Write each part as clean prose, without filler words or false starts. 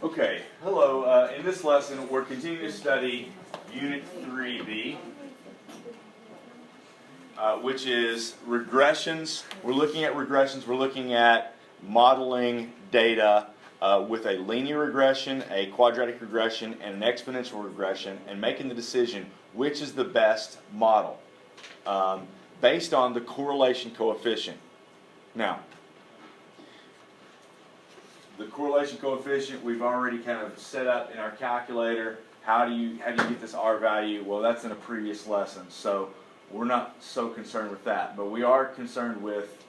Okay, hello. In this lesson, we're continuing to study Unit 3B, which is regressions. We're looking at regressions. We're looking at modeling data with a linear regression, a quadratic regression, and an exponential regression, and making the decision which is the best model based on the correlation coefficient. Now, the correlation coefficient we've already kind of set up in our calculator. How do you get this R value? Well, that's in a previous lesson, so we're not so concerned with that. But we are concerned with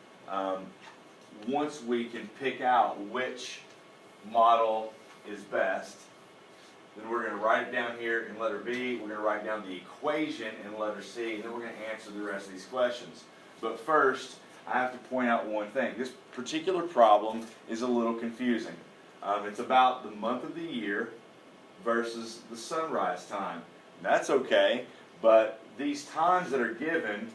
once we can pick out which model is best, then we're going to write it down here in letter B. We're going to write down the equation in letter C, and then we're going to answer the rest of these questions. But first, I have to point out one thing. This particular problem is a little confusing. It's about the month of the year versus the sunrise time. That's okay, but these times that are given,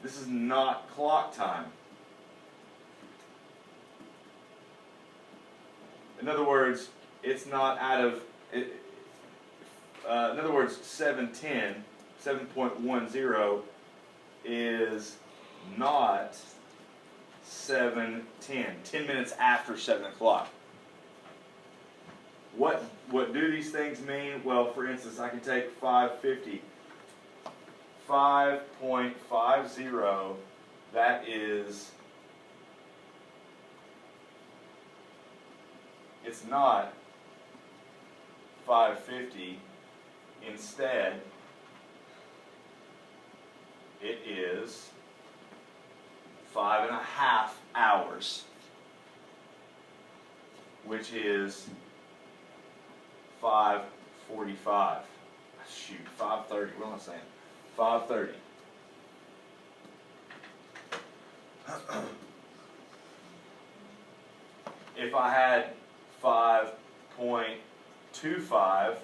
this is not clock time. In other words, it's not out of, in other words, 7:10, 7.10 is not 7:10, 10 minutes after 7 o'clock. What do these things mean? Well, for instance, I can take 550. 5.50, that is, it's not 550. Instead, it is 5.5 hours, which is 5:45. Shoot, 5:30. What am I saying? 5:30. If I had 5.25,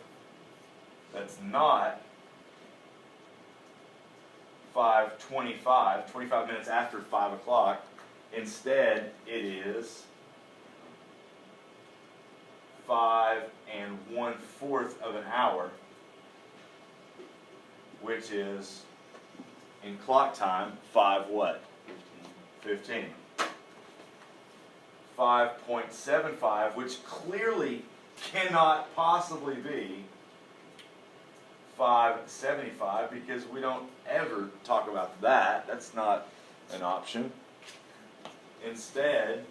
that's not 5:25, 25 minutes after 5 o'clock. Instead, it is 5 1/4 of an hour, which is, in clock time, 5 what? 15. 5.75, which clearly cannot possibly be 5:75, because we don't ever talk about that. That's not an option. Instead,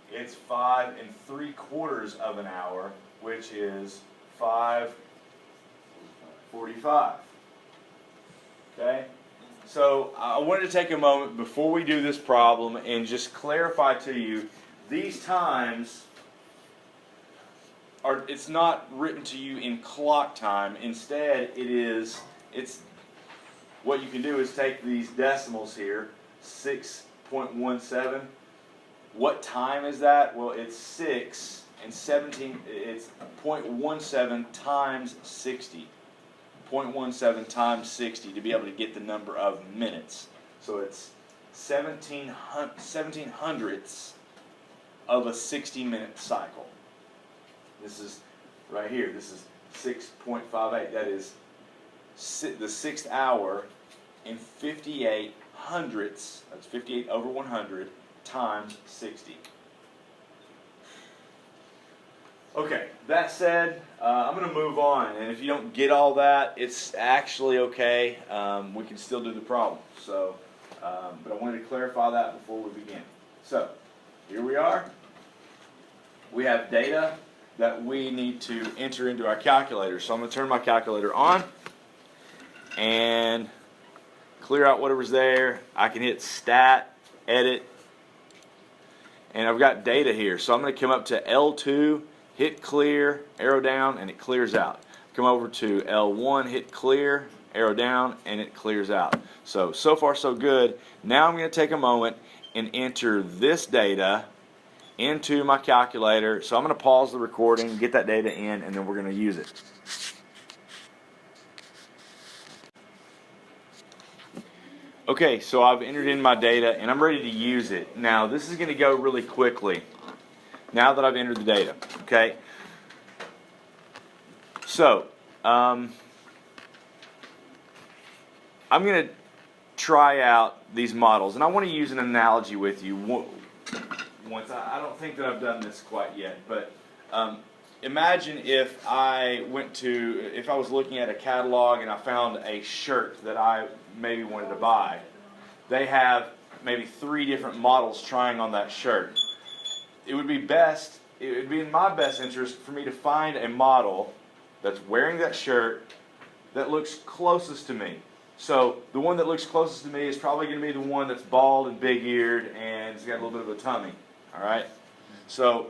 it's 5 3/4 of an hour, which is 5:45. Okay? So I wanted to take a moment before we do this problem and just clarify to you, these times it's not written to you in clock time. Instead, it's what you can do is take these decimals here, 6.17. What time is that? Well, it's 6 and 17. It's 0.17 times 60. 0.17 times 60 to be able to get the number of minutes. So it's 17 hundredths of a 60-minute cycle. This is right here. This is 6.58. That is the 6th hour in 58 hundredths. That's 58 over 100 times 60. Okay, that said, I'm going to move on. And if you don't get all that, it's actually okay. We can still do the problem. So, but I wanted to clarify that before we begin. So, here we are. We have data that we need to enter into our calculator. So I'm going to turn my calculator on and clear out whatever's there. I can hit Stat, Edit, and I've got data here. So I'm going to come up to L2, hit Clear, arrow down, and it clears out. Come over to L1, hit Clear, arrow down, and it clears out. So far so good. Now I'm going to take a moment and enter this data into my calculator. So I'm going to pause the recording, get that data in, and then we're going to use it. Okay, so I've entered in my data and I'm ready to use it. Now this is going to go really quickly now that I've entered the data. Okay, so I'm going to try out these models, and I want to use an analogy with you. Once I don't think that I've done this quite yet, but imagine if I was looking at a catalog and I found a shirt that I maybe wanted to buy. They have maybe 3 different models trying on that shirt. It would be in my best interest for me to find a model that's wearing that shirt that looks closest to me. So the one that looks closest to me is probably going to be the one that's bald and big-eared and has got a little bit of a tummy. All right. So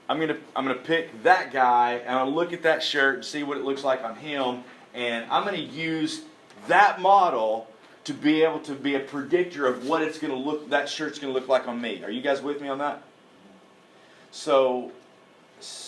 I'm gonna pick that guy and I'll look at that shirt and see what it looks like on him, and I'm gonna use that model to be able to be a predictor of what that shirt's gonna look like on me. Are you guys with me on that? So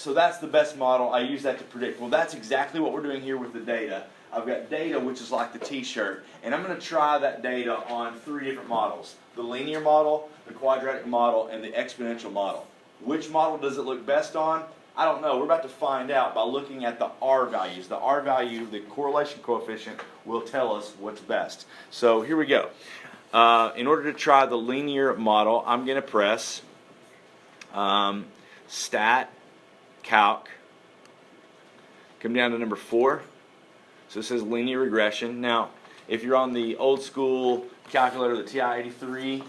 that's the best model. I use that to predict. Well, that's exactly what we're doing here with the data. I've got data which is like the t-shirt, and I'm going to try that data on 3 different models: the linear model, the quadratic model, and the exponential model. Which model does it look best on? I don't know. We're about to find out by looking at the R values. The R value, the correlation coefficient, will tell us what's best. So here we go. In order to try the linear model, I'm going to press Stat, Calc, come down to number 4. So it says linear regression. Now, if you're on the old school calculator, the TI-83,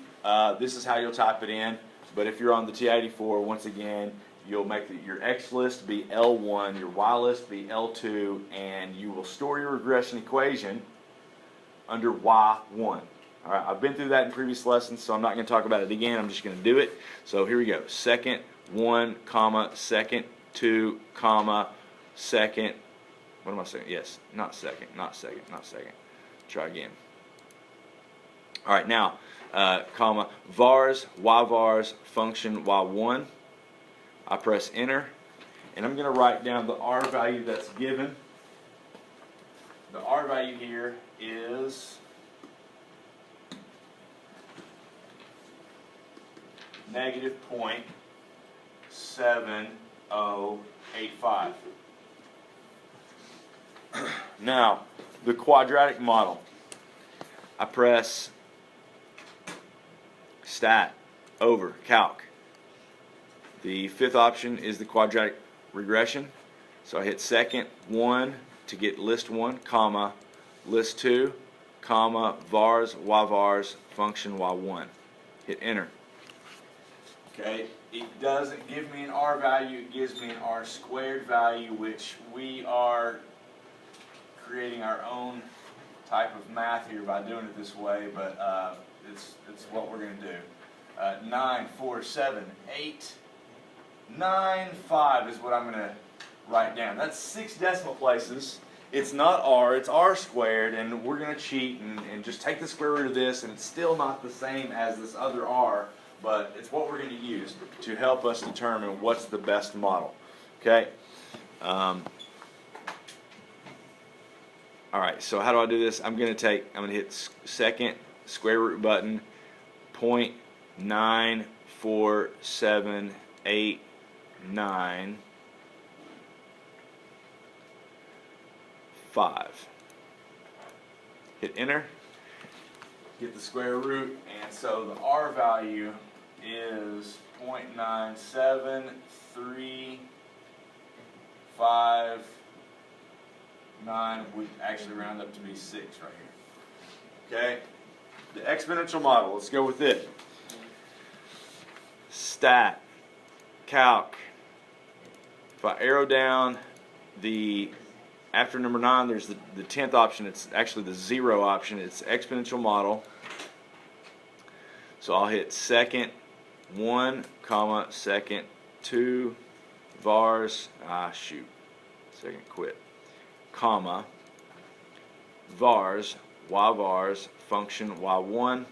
this is how you'll type it in. But if you're on the TI-84, once again, you'll make your X list be L1, your Y list be L2, and you will store your regression equation under Y1. All right, I've been through that in previous lessons, so I'm not going to talk about it again. I'm just going to do it. So here we go. Second 1, comma, second 2, comma, second. What am I saying? Yes, not second, not second, not second. Try again. All right, now, comma, vars, y vars, function y1. I press enter, and I'm going to write down the R value that's given. The R value here is -0.7085. Now, the quadratic model. I press Stat, over, Calc. The 5th option is the quadratic regression. So I hit second 1 to get list 1, comma, list 2, comma, vars, y vars, function y1. Hit enter. Okay, it doesn't give me an R value, it gives me an R squared value, which we are creating our own type of math here by doing it this way, but it's what we're going to do. 94789 is what I'm going to write down. That's 6 decimal places. It's not R, it's R squared, and we're going to cheat and just take the square root of this, and it's still not the same as this other R, but it's what we're going to use to help us determine what's the best model. Okay? Alright, so how do I do this? I'm going to hit second square root button, 0.94789 5. Hit enter, get the square root, and so the R value is 0.97359. We actually round up to be 6 right here. Okay, the exponential model, let's go with it. Stat, Calc. If I arrow down after number 9, there's the 10th option. It's actually the 0 option. It's exponential model. So I'll hit second 1, comma, second 2, vars, second quit, comma, vars, y vars, function y1.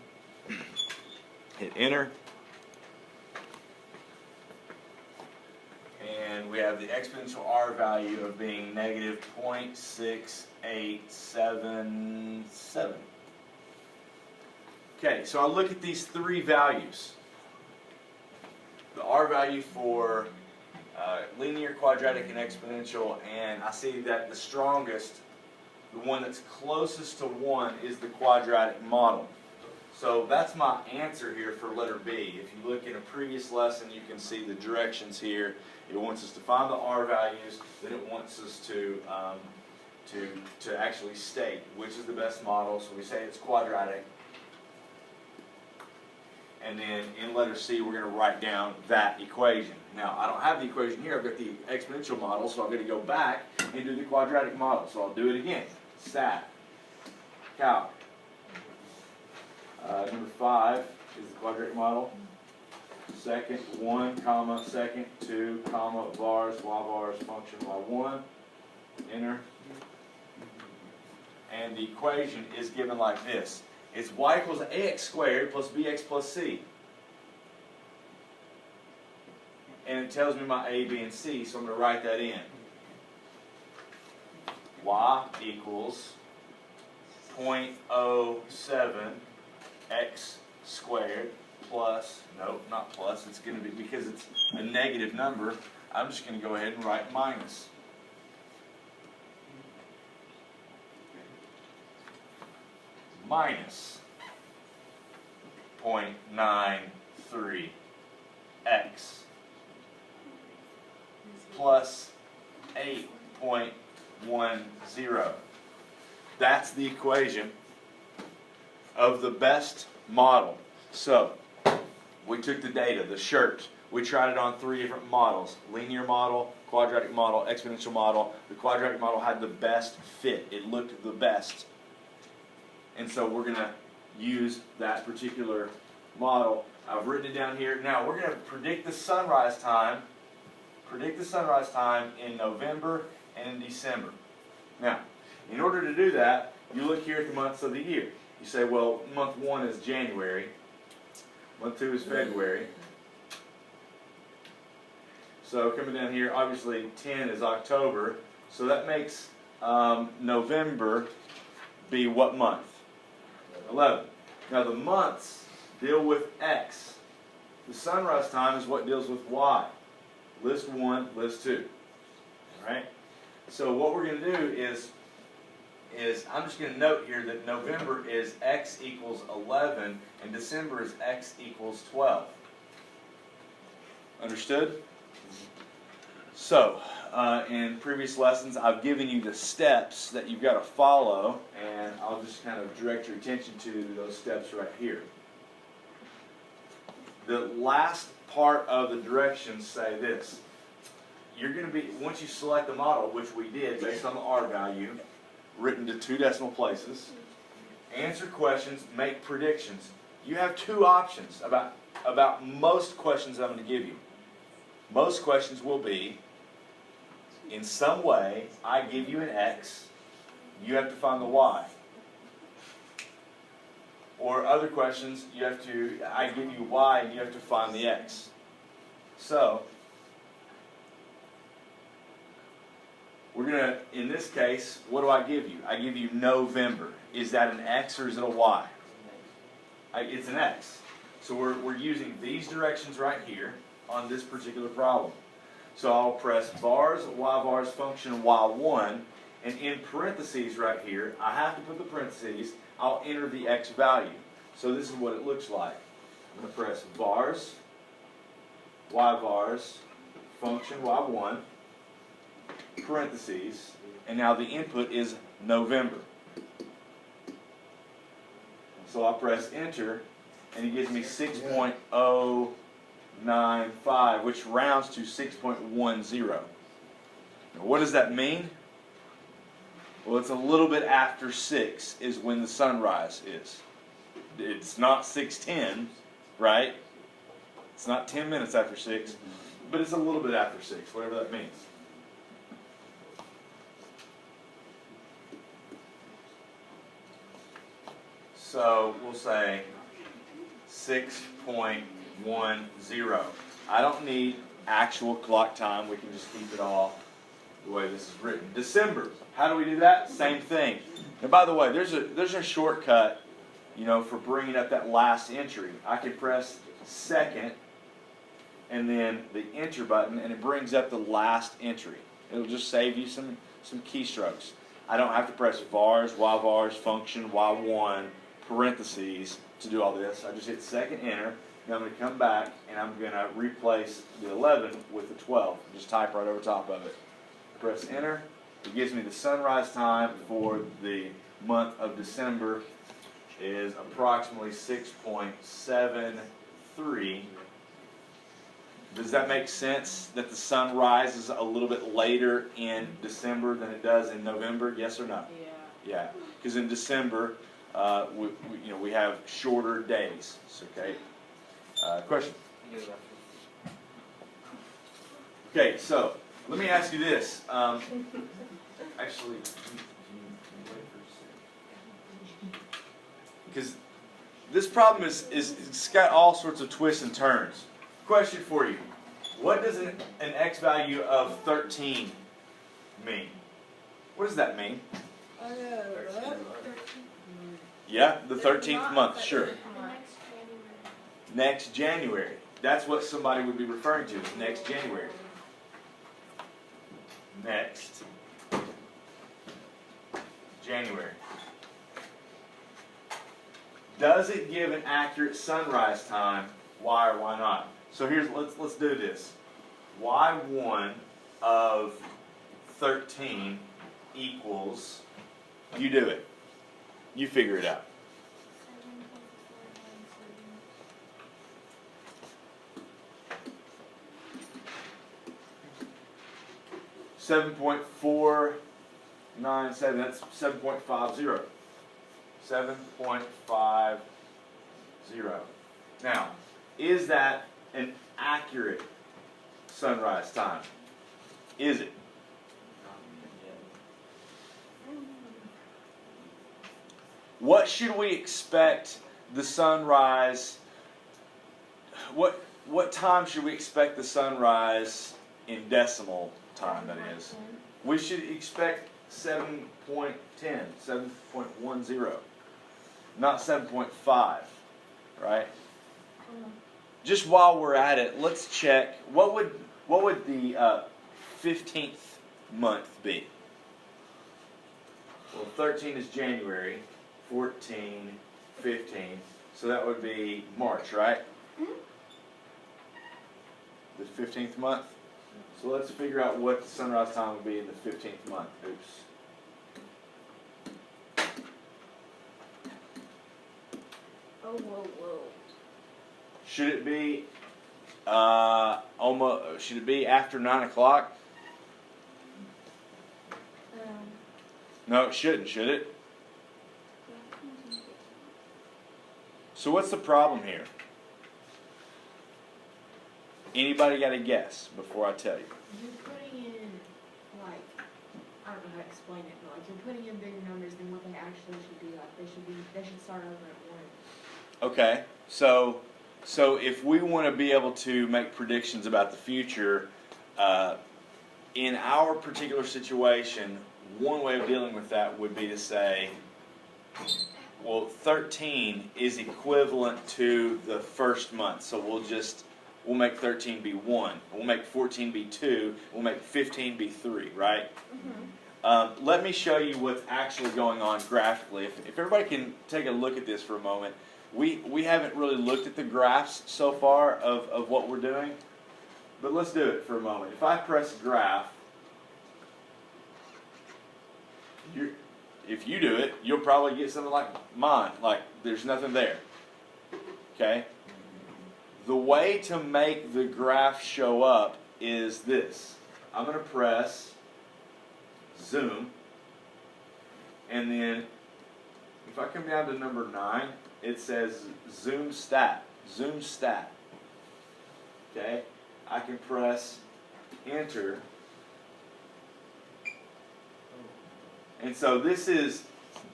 Hit enter. And we have the exponential R value of being -0.6877. Okay, so I look at these three values. The R value for linear, quadratic, and exponential, and I see that the strongest, the one that's closest to 1, is the quadratic model. So that's my answer here for letter B. If you look in a previous lesson, you can see the directions here. It wants us to find the R values, then it wants us to actually state which is the best model. So we say it's quadratic. And then in letter C, we're going to write down that equation. Now, I don't have the equation here. I've got the exponential model, so I'm going to go back and do the quadratic model. So I'll do it again. Stat. Calc. Number 5 is the quadratic model. Second, 1, comma, second, 2, comma, vars, y vars, function y1. Enter. And the equation is given like this. It's y equals ax squared plus bx plus c. And it tells me my a, b, and c, so I'm going to write that in. Y equals 0.07 x squared plus, no, not plus, it's going to be, because it's a negative number, I'm just going to go ahead and write minus. Minus 0.93 x plus 8.10. That's the equation of the best model. So, we took the data, the shirt, we tried it on 3 different models. Linear model, quadratic model, exponential model. The quadratic model had the best fit. It looked the best. And so we're going to use that particular model. I've written it down here. Now we're going to predict the sunrise time. Predict the sunrise time in November and in December. Now, in order to do that, you look here at the months of the year. You say, well, month 1 is January. Month 2 is February. So coming down here, obviously 10 is October. So that makes November be what month? 11. Now the months deal with X. The sunrise time is what deals with Y. List 1, list 2. Alright? So what we're going to do is I'm just going to note here that November is X equals 11 and December is X equals 12. Understood? So, in previous lessons, I've given you the steps that you've got to follow, and I'll just kind of direct your attention to those steps right here. The last part of the directions say this. You're going to be, once you select the model, which we did based on the R value, written to 2 decimal places, answer questions, make predictions. You have 2 options about most questions I'm going to give you. Most questions will be, in some way, I give you an X, you have to find the Y. Or other questions, I give you Y and you have to find the X. So, we're going to, in this case, what do I give you? I give you November. Is that an X or is it a Y? It's an X. So we're using these directions right here on this particular problem. So I'll press vars, y vars, function y1, and in parentheses right here, I have to put the parentheses, I'll enter the X value. So this is what it looks like. I'm going to press vars, y vars, function y1, parentheses, and now the input is November. So I'll press enter, and it gives me 6.095, which rounds to 6.10. Now, what does that mean? Well, it's a little bit after 6 is when the sunrise is. It's not 6:10, right? It's not 10 minutes after 6, but it's a little bit after 6, whatever that means. So we'll say 6.10. I don't need actual clock time. We can just keep it all the way this is written. December. How do we do that? Same thing. And by the way, there's a shortcut you know, for bringing up that last entry. I can press second and then the enter button, and it brings up the last entry. It'll just save you some keystrokes. I don't have to press vars, yvars, function, y1, parentheses to do all this. I just hit second enter. Now I'm going to come back and I'm going to replace the 11 with the 12. Just type right over top of it. Press enter. It gives me the sunrise time for the month of December is approximately 6.73. Does that make sense that the sun rises a little bit later in December than it does in November? Yes or no? Yeah. Yeah, because in December, we have shorter days. Okay. Question? Okay, so let me ask you this. Actually, because this problem is it's got all sorts of twists and turns. Question for you: what does an x value of 13 mean? What does that mean? Yeah, the 13th month, sure. Next January. That's what somebody would be referring to, next January. Next January. Does it give an accurate sunrise time? Why or why not? So let's do this. Y1 of 13 equals, you do it. You figure it out. 7.497. That's 7.50. 7.50. Now, is that an accurate sunrise time? Is it? What should we expect the sunrise? What time should we expect the sunrise in decimal time, that is? We should expect 7.10, 7.10, not 7.5, right? Just while we're at it, let's check what would the 15th month be? Well, 13 is January, 14, 15, so that would be March, right? The 15th month. So let's figure out what the sunrise time would be in the 15th month. Oops. Oh, whoa. Should it be almost? Should it be after 9 o'clock? No, it shouldn't. Should it? So what's the problem here? Anybody got a guess before I tell you? You're putting in, like, I don't know how to explain it, but like you're putting in bigger numbers than what they actually should be. Like they should start over at 1. Okay, so if we want to be able to make predictions about the future, in our particular situation, one way of dealing with that would be to say, well, 13 is equivalent to the first month, so we'll make 13 be 1. We'll make 14 be 2. We'll make 15 be 3, right? Mm-hmm. Let me show you what's actually going on graphically. If everybody can take a look at this for a moment. We haven't really looked at the graphs so far of what we're doing, but let's do it for a moment. If I press graph, if you do it, you'll probably get something like mine, like there's nothing there. Okay? The way to make the graph show up is this. I'm going to press zoom, and then if I come down to number 9, it says zoom stat. Zoom stat. Okay? I can press enter. And so this is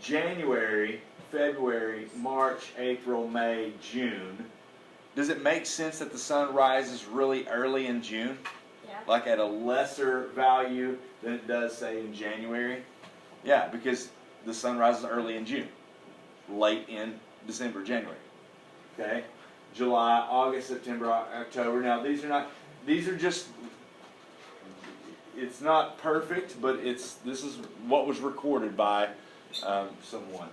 January, February, March, April, May, June. Does it make sense that the sun rises really early in June? Yeah. Like at a lesser value than it does, say, in January? Yeah, because the sun rises early in June, late in December, January. Okay, July, August, September, October. Now these are just, it's not perfect, but this is what was recorded by someone.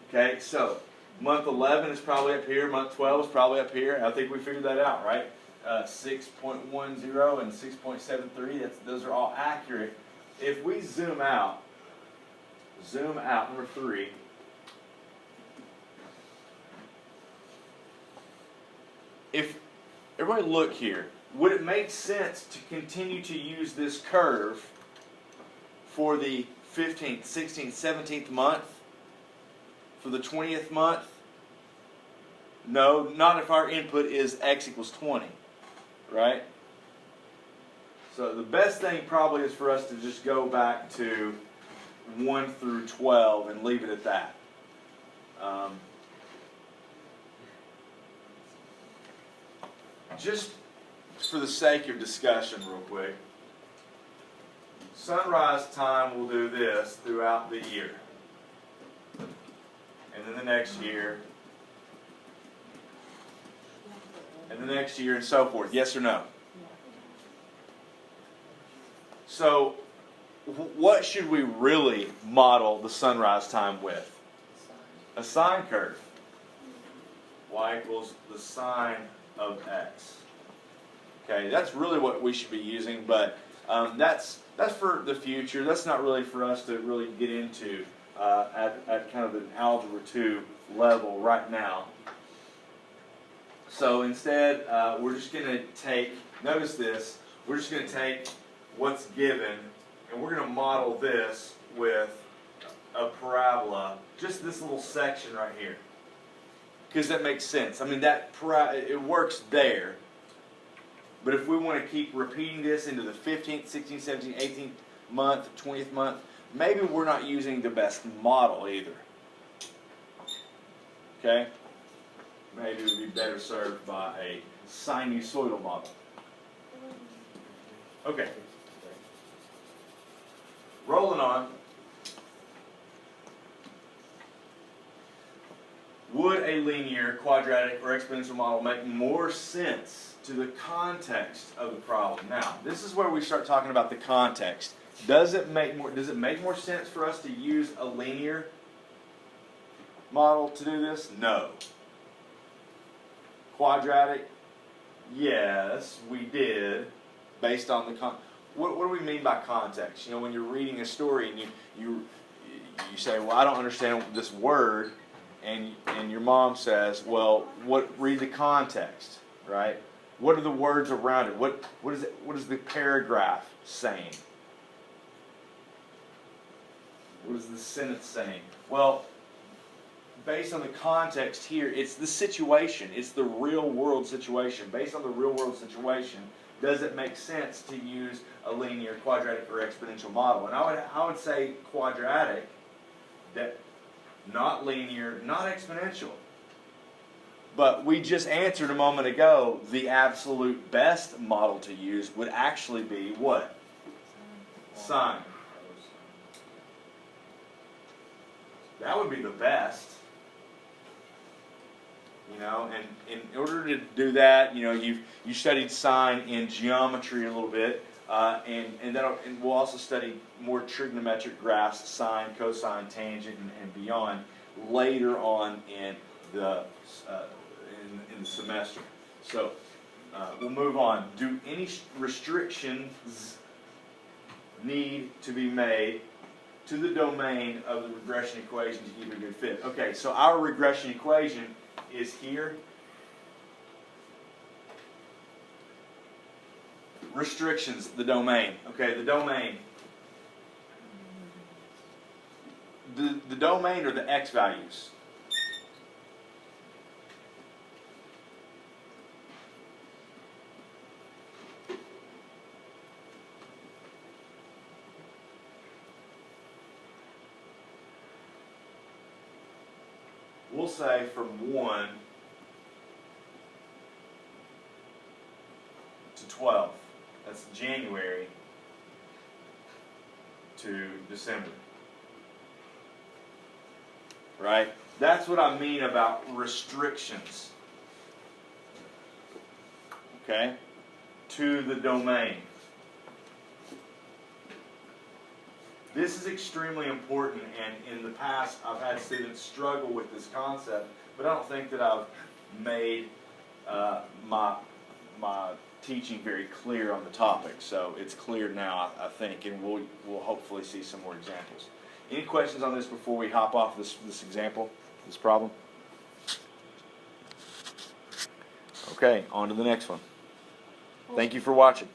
Okay, so month 11 is probably up here, month 12 is probably up here. I think we figured that out, right? 6.10 and 6.73, those are all accurate. If we zoom out, number 3, if everybody look here, would it make sense to continue to use this curve for the 15th, 16th, 17th month, for the 20th month? No, not if our input is x equals 20, right? So the best thing probably is for us to just go back to 1 through 12 and leave it at that. Just for the sake of discussion real quick, sunrise time will do this throughout the year. And then the next year, and the next year, and so forth. Yes or no? So, what should we really model the sunrise time with? A sine curve. Y equals the sine of x. Okay, that's really what we should be using, but that's for the future. That's not really for us to really get into at kind of an algebra 2 level right now. So instead, we're just going to take, notice this, we're just going to take what's given, and we're going to model this with a parabola, just this little section right here. Because that makes sense. I mean, it works there. But if we want to keep repeating this into the 15th, 16th, 17th, 18th month, 20th month, maybe we're not using the best model either. Okay? Maybe it would be better served by a sinusoidal model. Okay. Rolling on. Would a linear, quadratic, or exponential model make more sense to the context of the problem? Now, this is where we start talking about the context. Does it make more sense for us to use a linear model to do this? No. Quadratic? Yes, we did, based on the what do we mean by context? You know, when you're reading a story and you say, well, I don't understand this word, and your mom says, well, read the context, right? What are the words around it? What is the paragraph saying? What is the sentence saying? Well, based on the context here, it's the situation. It's the real world situation. Based on the real world situation, does it make sense to use a linear, quadratic, or exponential model? And I would say quadratic, that not linear, not exponential. But we just answered a moment ago, the absolute best model to use would actually be what? Sine. That would be the best. You know, and in order to do that, you know, you studied sine in geometry a little bit, and we'll also study more trigonometric graphs, sine, cosine, tangent, and beyond later on in the semester. So we'll move on. Do any restrictions need to be made to the domain of the regression equation to keep it a good fit? Okay, so our regression equation is here. Restrictions, the domain. Okay, the domain. The domain are the x values. We'll say from 1 to 12. That's January to December. Right? That's what I mean about restrictions. Okay? To the domain. This is extremely important, and in the past I've had students struggle with this concept, but I don't think that I've made my teaching very clear on the topic. So it's clear now, I think, and we'll hopefully see some more examples. Any questions on this before we hop off this example, this problem? Okay, on to the next one. Thank you for watching.